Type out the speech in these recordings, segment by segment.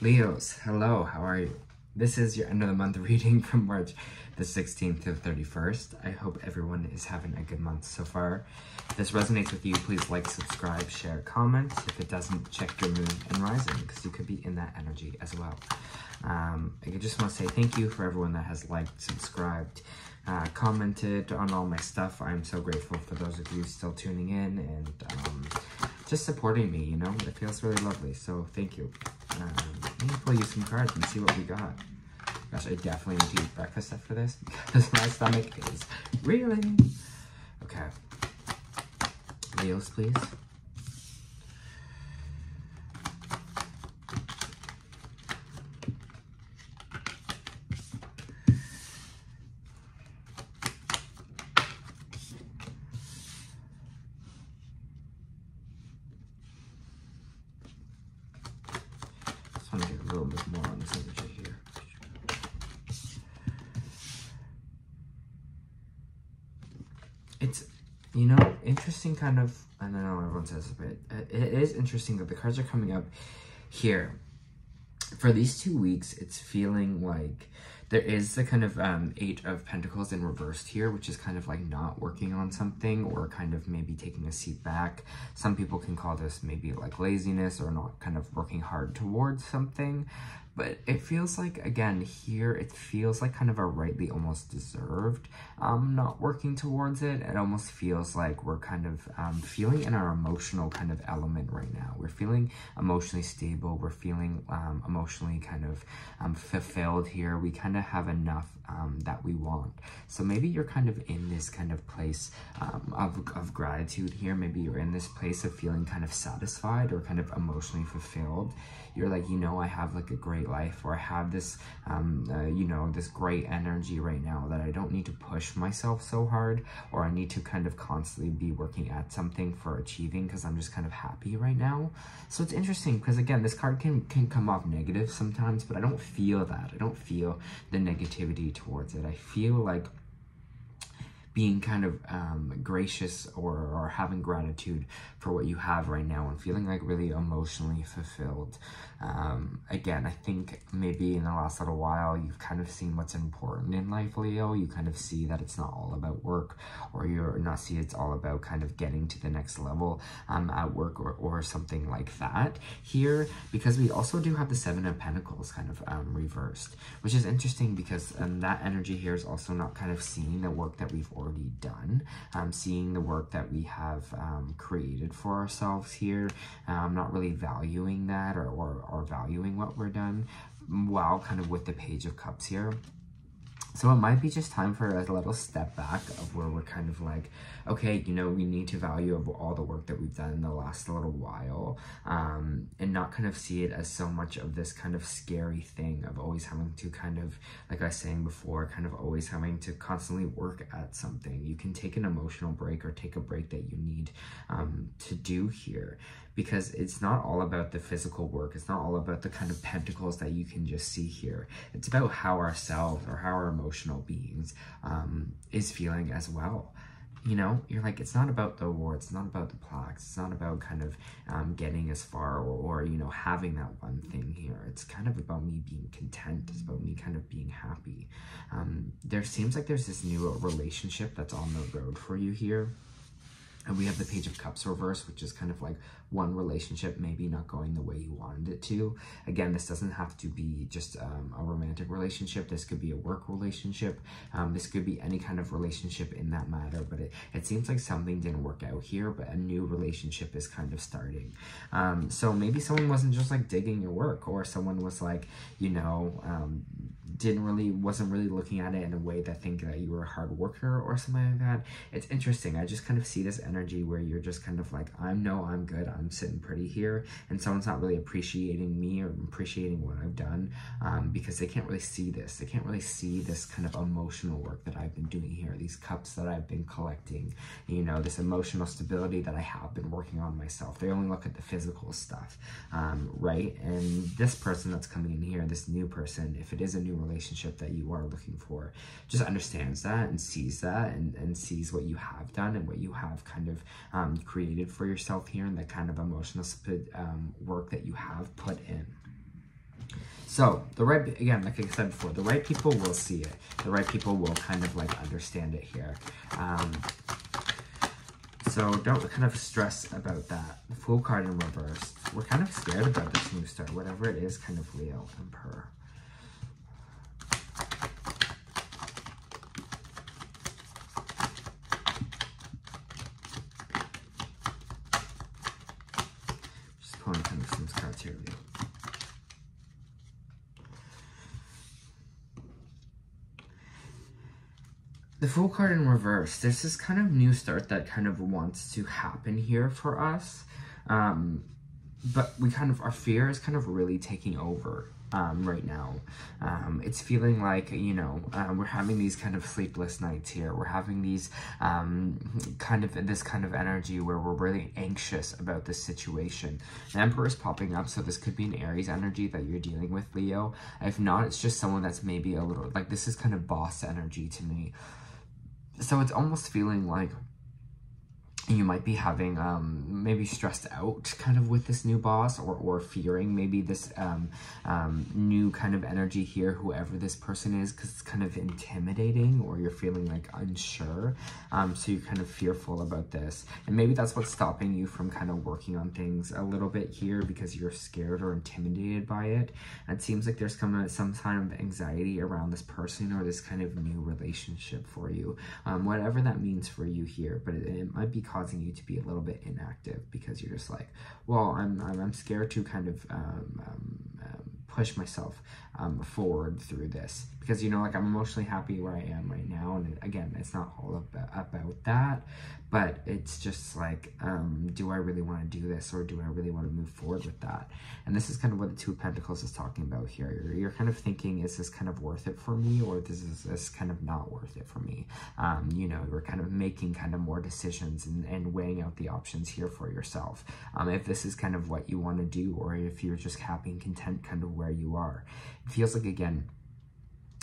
Leos, hello, how are you? This is your end of the month reading from March the 16th to the 31st. I hope everyone is having a good month so far. If this resonates with you, please like, subscribe, share, comment. If it doesn't, check your moon and rising, because you could be in that energy as well. I just want to say thank you for everyone that has liked, subscribed, commented on all my stuff. I'm so grateful for those of you still tuning in and just supporting me, you know? It feels really lovely, so thank you. Let me pull you some cards and see what we got. Gosh, I definitely need to eat breakfast after this because my stomach is reeling. Okay. Leos, please. Just want to get a little bit more on this energy here. It's, you know, interesting kind of, I don't know, everyone says it, but it is interesting that the cards are coming up here. For these 2 weeks, it's feeling like there is the kind of 8 of Pentacles in reversed here, which is kind of like not working on something or kind of maybe taking a seat back. Some people can call this maybe like laziness or not kind of working hard towards something. But it feels like, again, here, it feels like kind of a rightly almost deserved not working towards it. It almost feels like we're kind of feeling in our emotional kind of element right now. We're feeling emotionally stable. We're feeling emotionally kind of fulfilled here. We kind of have enough that we want. So maybe you're kind of in this kind of place of gratitude here. Maybe you're in this place of feeling kind of satisfied or kind of emotionally fulfilled. You're like, you know, I have like a great life, or I have this, you know, this great energy right now that I don't need to push myself so hard, or I need to kind of constantly be working at something for achieving because I'm just kind of happy right now. So it's interesting because, again, this card can come off negative sometimes, but I don't feel that. I don't feel the negativity towards it. I feel like being kind of gracious or having gratitude for what you have right now and feeling like really emotionally fulfilled. Again, I think maybe in the last little while, you've kind of seen what's important in life, Leo. You kind of see that it's not all about work, or you're not see it's all about kind of getting to the next level at work or something like that here, because we also do have the 7 of Pentacles kind of reversed, which is interesting because that energy here is also not kind of seeing the work that we've already done, seeing the work that we have created for ourselves here, not really valuing that or valuing what we're done, while kind of with the Page of Cups here. So it might be just time for a little step back of where we're kind of like, okay, you know, we need to value all the work that we've done in the last little while, and not kind of see it as so much of this kind of scary thing of always having to kind of, like I was saying before, kind of always having to constantly work at something. You can take an emotional break or take a break that you need to do here, because it's not all about the physical work. It's not all about the kind of pentacles that you can just see here. It's about how ourselves or how our emotional beings is feeling as well. You know, you're like, it's not about the awards, it's not about the plaques, it's not about kind of getting as far or, you know, having that one thing here. It's kind of about me being content. It's about me kind of being happy. There seems like there's this new relationship that's on the road for you here. And we have the Page of Cups reverse, which is kind of like one relationship maybe not going the way you wanted it to. Again, this doesn't have to be just a romantic relationship. This could be a work relationship. This could be any kind of relationship in that matter. But it seems like something didn't work out here, but a new relationship is kind of starting. So maybe someone wasn't just like digging your work, or someone was like, you know, wasn't really looking at it in a way that think that you were a hard worker or something like that. It's interesting. I just kind of see this energy where you're just kind of like, I'm good, I'm sitting pretty here, and someone's not really appreciating me or appreciating what I've done, because they can't really see this. They can't really see this kind of emotional work that I've been doing here, these cups that I've been collecting, you know, this emotional stability that I have been working on myself. They only look at the physical stuff, right? And this person that's coming in here, this new person, if it is a new relationship that you are looking for, just understands that and sees that and sees what you have done and what you have kind of created for yourself here, and that kind of emotional work that you have put in. So the right, again, like I said before, the right people will see it. The right people will kind of like understand it here. So don't kind of stress about that. The Fool card in reverse. We're kind of scared about this new start, whatever it is, kind of Leo, Emperor. Just pulling kind of some cards here, Leo. The Fool card in reverse, there's this kind of new start that kind of wants to happen here for us. But we kind of, our fear is kind of really taking over right now. It's feeling like, you know, we're having these kind of sleepless nights here. We're having these this kind of energy where we're really anxious about this situation. The Emperor is popping up, so this could be an Aries energy that you're dealing with, Leo. If not, it's just someone that's maybe a little, like, this is kind of boss energy to me. So it's almost feeling like you might be having maybe stressed out kind of with this new boss, or fearing maybe this new kind of energy here, whoever this person is, because it's kind of intimidating, or you're feeling like unsure. So you're kind of fearful about this, and maybe that's what's stopping you from kind of working on things a little bit here, because you're scared or intimidated by it. And it seems like there's some kind of anxiety around this person or this kind of new relationship for you, whatever that means for you here. But it might be causing you to be a little bit inactive, because you're just like, well, I'm scared to kind of push myself forward through this, because, you know, like, I'm emotionally happy where I am right now, and again, it's not all about that, but it's just like, do I really want to do this, or do I really want to move forward with that? And this is kind of what the Two of Pentacles is talking about here. You're kind of thinking, is this kind of worth it for me, or is this kind of not worth it for me? You know, you're kind of making kind of more decisions and weighing out the options here for yourself. If this is kind of what you want to do, or if you're just happy and content kind of where you are. It feels like, again,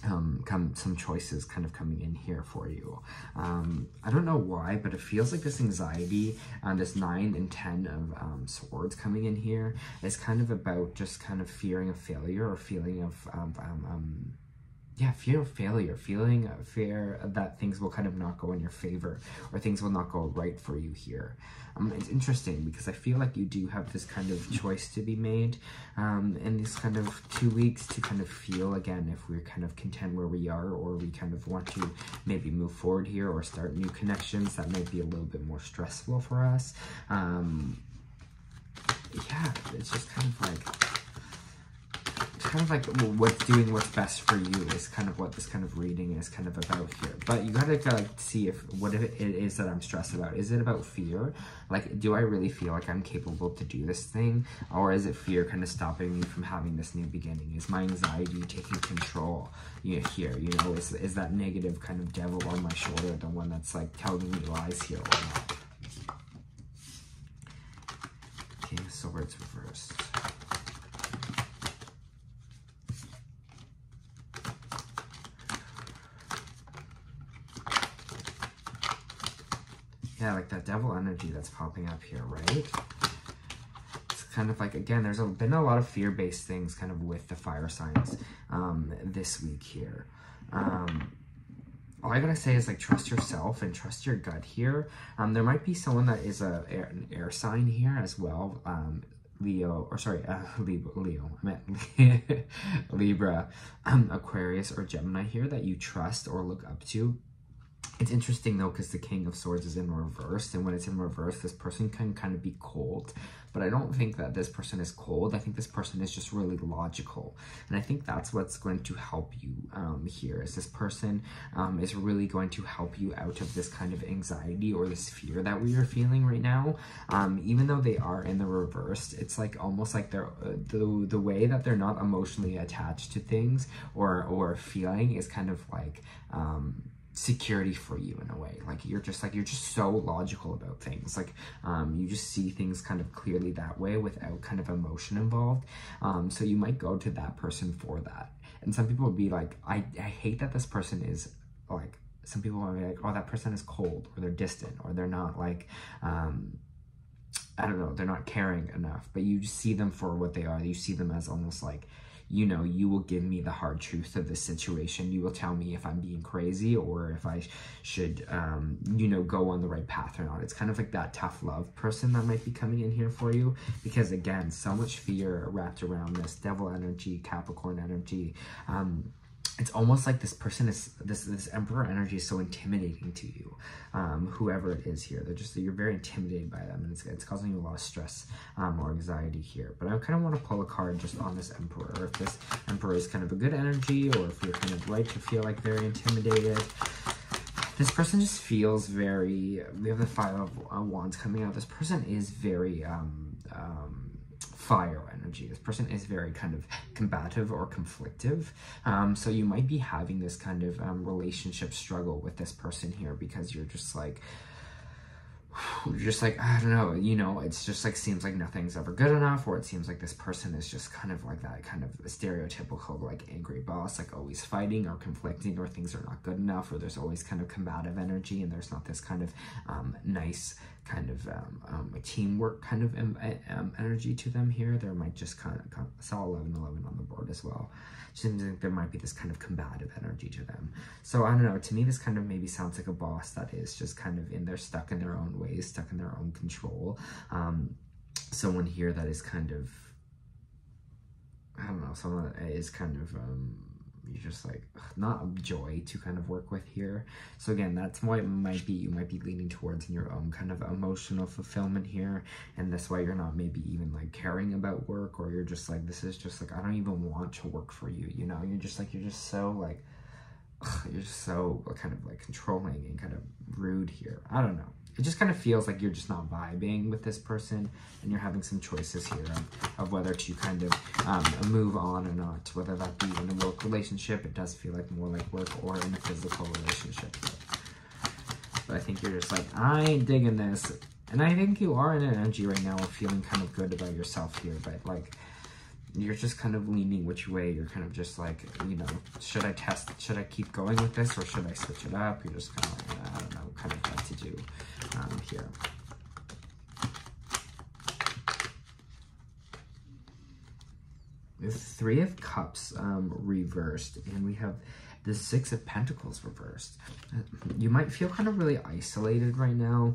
some choices kind of coming in here for you. I don't know why, but it feels like this anxiety, this 9 and 10 of swords coming in here is kind of about just kind of fearing of failure, or feeling of yeah, fear of failure, fear that things will kind of not go in your favor, or things will not go right for you here. It's interesting, because I feel like you do have this kind of choice to be made in these kind of 2 weeks, to kind of feel, again, if we're kind of content where we are, or we kind of want to maybe move forward here, or start new connections that might be a little bit more stressful for us. Yeah, it's just kind of like, what's best for you is kind of what this kind of reading is kind of about here. But you gotta like see what it is that I'm stressed about. Is it about fear? Like, do I really feel like I'm capable to do this thing? Or is it fear kind of stopping me from having this new beginning? Is my anxiety taking control here? You know, is that negative kind of devil on my shoulder the one that's like telling me lies here, or not? King of Swords reversed. Yeah, like that devil energy that's popping up here, right? It's kind of like, again, there's been a lot of fear-based things kind of with the fire signs this week here. All I gotta say is, like, trust yourself and trust your gut here. There might be someone that is an air sign here as well. Leo, I meant Libra, Aquarius, or Gemini here that you trust or look up to. It's interesting, though, because the King of Swords is in reverse, and when it's in reverse, this person can kind of be cold. But I don't think that this person is cold. I think this person is just really logical. And I think that's what's going to help you here, is this person is really going to help you out of this kind of anxiety or this fear that we are feeling right now. Even though they are in the reverse, it's like almost like they're the way that they're not emotionally attached to things or feeling is kind of like security for you in a way. Like you're just so logical about things. Like you just see things kind of clearly that way without kind of emotion involved. So you might go to that person for that. And some people would be like, I hate that this person is like, some people might be like, oh, that person is cold, or they're distant, or they're not like, I don't know, they're not caring enough. But you just see them for what they are. You see them as almost like, you know, you will give me the hard truth of the situation. You will tell me if I'm being crazy or if I should, you know, go on the right path or not. It's kind of like that tough love person that might be coming in here for you, because again, so much fear wrapped around this Devil energy, Capricorn energy. It's almost like this person is, this Emperor energy is so intimidating to you, whoever it is here. You're very intimidated by them, and it's causing you a lot of stress or anxiety here. But I kind of want to pull a card just on this Emperor, if this Emperor is kind of a good energy, or if you're kind of right to feel like very intimidated. This person just feels very, we have the Five of Wands coming out. This person is very, fire energy. This person is very kind of combative or conflictive. So you might be having this kind of relationship struggle with this person here, because you're just like, I don't know, you know, it's just like, seems like nothing's ever good enough, or it seems like this person is just kind of like that kind of stereotypical like angry boss, like always fighting or conflicting, or things are not good enough, or there's always kind of combative energy, and there's not this kind of nice kind of teamwork kind of energy to them here. There might just kind of, I saw 11-11 on the board as well. Seems like there might be this kind of combative energy to them. So I don't know, to me this kind of maybe sounds like a boss that is just kind of in there, stuck in their own ways, stuck in their own control. Someone here that is kind of, I don't know, someone that is kind of you're just like, not a joy to kind of work with here. So again, that's why it might be, you might be leaning towards in your own kind of emotional fulfillment here, and that's why you're not maybe even like caring about work, or you're just like, this is just like, I don't even want to work for you, you know, you're just so like, you're just so kind of like controlling and kind of rude here. I don't know. It just kind of feels like you're just not vibing with this person, and you're having some choices here of whether to kind of move on or not, whether that be in a work relationship. It does feel like more like work, or in a physical relationship. But I think you're just like, I ain't digging this. And I think you are in an energy right now of feeling kind of good about yourself here, but like, you're just kind of leaning which way. You're kind of just like, you know, should I keep going with this, or should I switch it up? You're just kind of like, I don't know, kind of what to do here. The Three of Cups reversed, and we have the Six of Pentacles reversed. You might feel kind of really isolated right now,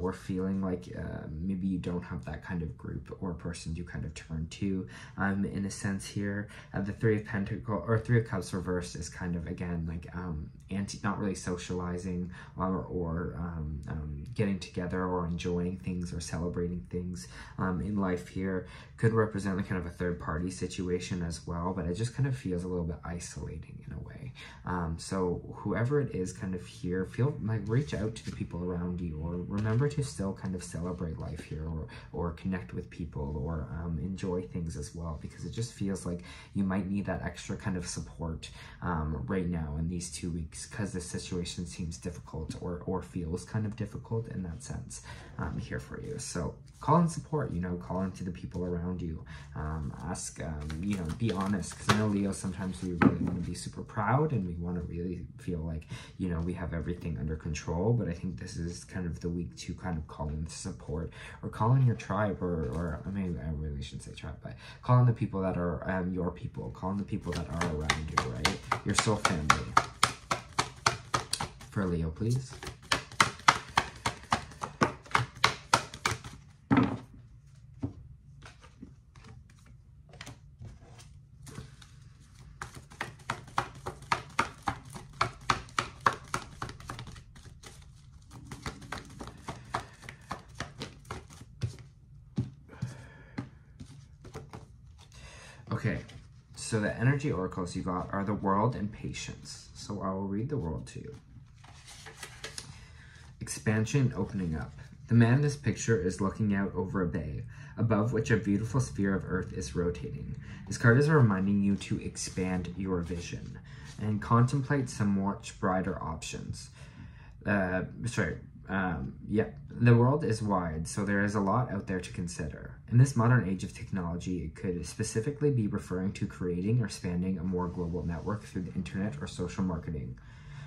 or feeling like maybe you don't have that kind of group or person you kind of turn to in a sense here. The Three of Pentacles, or Three of Cups reversed, is kind of, again, like not really socializing, or getting together, or enjoying things, or celebrating things in life here. Could represent like kind of a third party situation as well, but it just kind of feels a little bit isolating in a way. So whoever it is kind of here, feel like, reach out to the people around you, or remember to still kind of celebrate life here, or connect with people, or enjoy things as well, because it just feels like you might need that extra kind of support right now in these 2 weeks, because this situation seems difficult, or feels kind of difficult in that sense here for you. So call in support, you know, call into the people around you, ask, you know, be honest, because I know, Leo, sometimes we really want to be super proud, and we want to really feel like, you know, we have everything under control. But I think this is kind of the week to kind of call in support, or call in your tribe, or I mean, I really shouldn't say tribe, but call in the people that are your people, call in the people that are around you, right? Your soul family. For Leo, please. Okay, so the energy oracles you got are the World and Patience. So I will read the World to you. Expansion, opening up. The man in this picture is looking out over a bay, above which a beautiful sphere of earth is rotating. This card is reminding you to expand your vision and contemplate some much brighter options. The world is wide, so there is a lot out there to consider. In this modern age of technology, it could specifically be referring to creating or expanding a more global network through the internet or social marketing.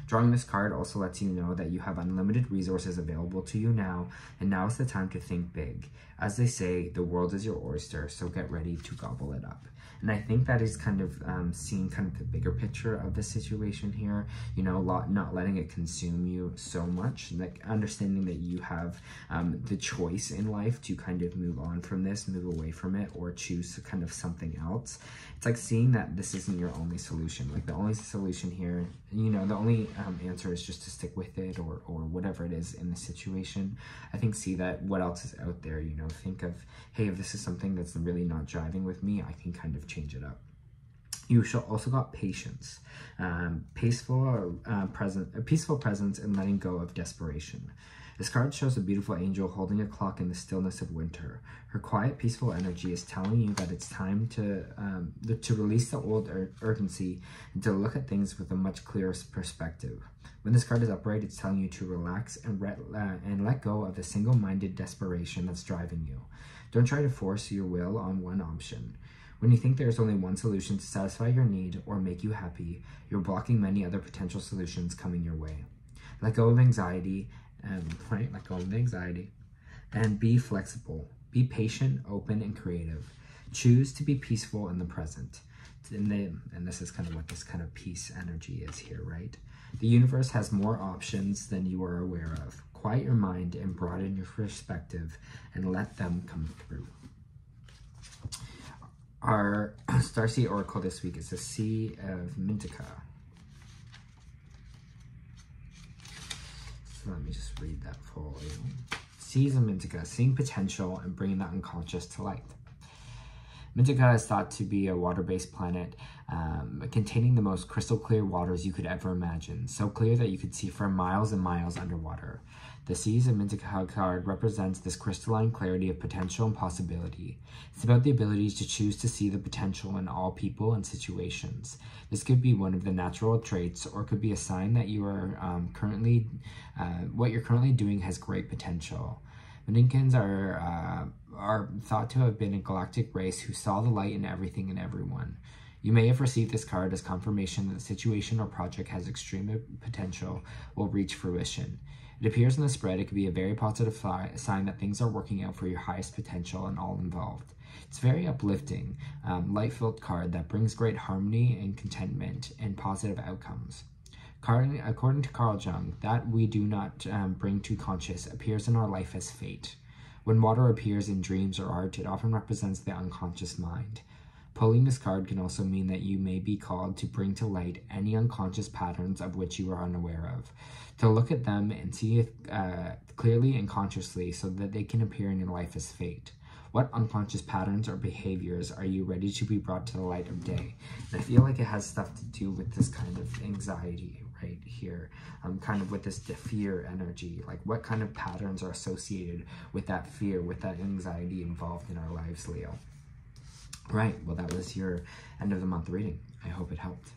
Drawing this card also lets you know that you have unlimited resources available to you now, and now is the time to think big. As they say, the world is your oyster, so get ready to gobble it up. And I think that is kind of seeing kind of the bigger picture of the situation here, you know, not letting it consume you so much, like understanding that you have the choice in life to kind of move on from this, move away from it, or choose kind of something else. It's like seeing that this isn't your only solution. Like the only solution here, you know, the only answer is just to stick with it or whatever it is in the situation. I think see that what else is out there, you know, think of, hey, if this is something that's really not driving with me, I can kind of change it up. You also got patience, peaceful presence, and letting go of desperation. This card shows a beautiful angel holding a clock in the stillness of winter. Her quiet, peaceful energy is telling you that it's time to release the old urgency and to look at things with a much clearer perspective. When this card is upright, it's telling you to relax and let go of the single-minded desperation that's driving you. Don't try to force your will on one option. When you think there's only one solution to satisfy your need or make you happy, you're blocking many other potential solutions coming your way. Let go of anxiety, let go of the anxiety, and be flexible. Be patient, open, and creative. Choose to be peaceful in the present. And this is kind of what this kind of peace energy is here, right? The universe has more options than you are aware of. Quiet your mind and broaden your perspective and let them come through. Our Starseed Oracle this week is the Sea of Mintica. So let me just read that for you. Seas of Mintica, seeing potential and bringing the unconscious to light. Mintica is thought to be a water-based planet containing the most crystal clear waters you could ever imagine, so clear that you could see for miles and miles underwater. The Seas of Mintica card represents this crystalline clarity of potential and possibility. It's about the ability to choose to see the potential in all people and situations. This could be one of the natural traits, or could be a sign that you are what you're currently doing has great potential. Minicans are thought to have been a galactic race who saw the light in everything and everyone. You may have received this card as confirmation that the situation or project has extreme potential will reach fruition. It appears in the spread it could be a very positive sign that things are working out for your highest potential and all involved. It's very uplifting, light-filled card that brings great harmony and contentment and positive outcomes. According to Carl Jung, that we do not bring to conscious appears in our life as fate. When water appears in dreams or art, it often represents the unconscious mind. Pulling this card can also mean that you may be called to bring to light any unconscious patterns of which you are unaware of, to look at them and see it clearly and consciously so that they can appear in your life as fate. What unconscious patterns or behaviors are you ready to be brought to the light of day? And I feel like it has stuff to do with this kind of anxiety right here, kind of with this fear energy, like what kind of patterns are associated with that fear, with that anxiety involved in our lives, Leo. Right, well, that was your end of the month reading. I hope it helped.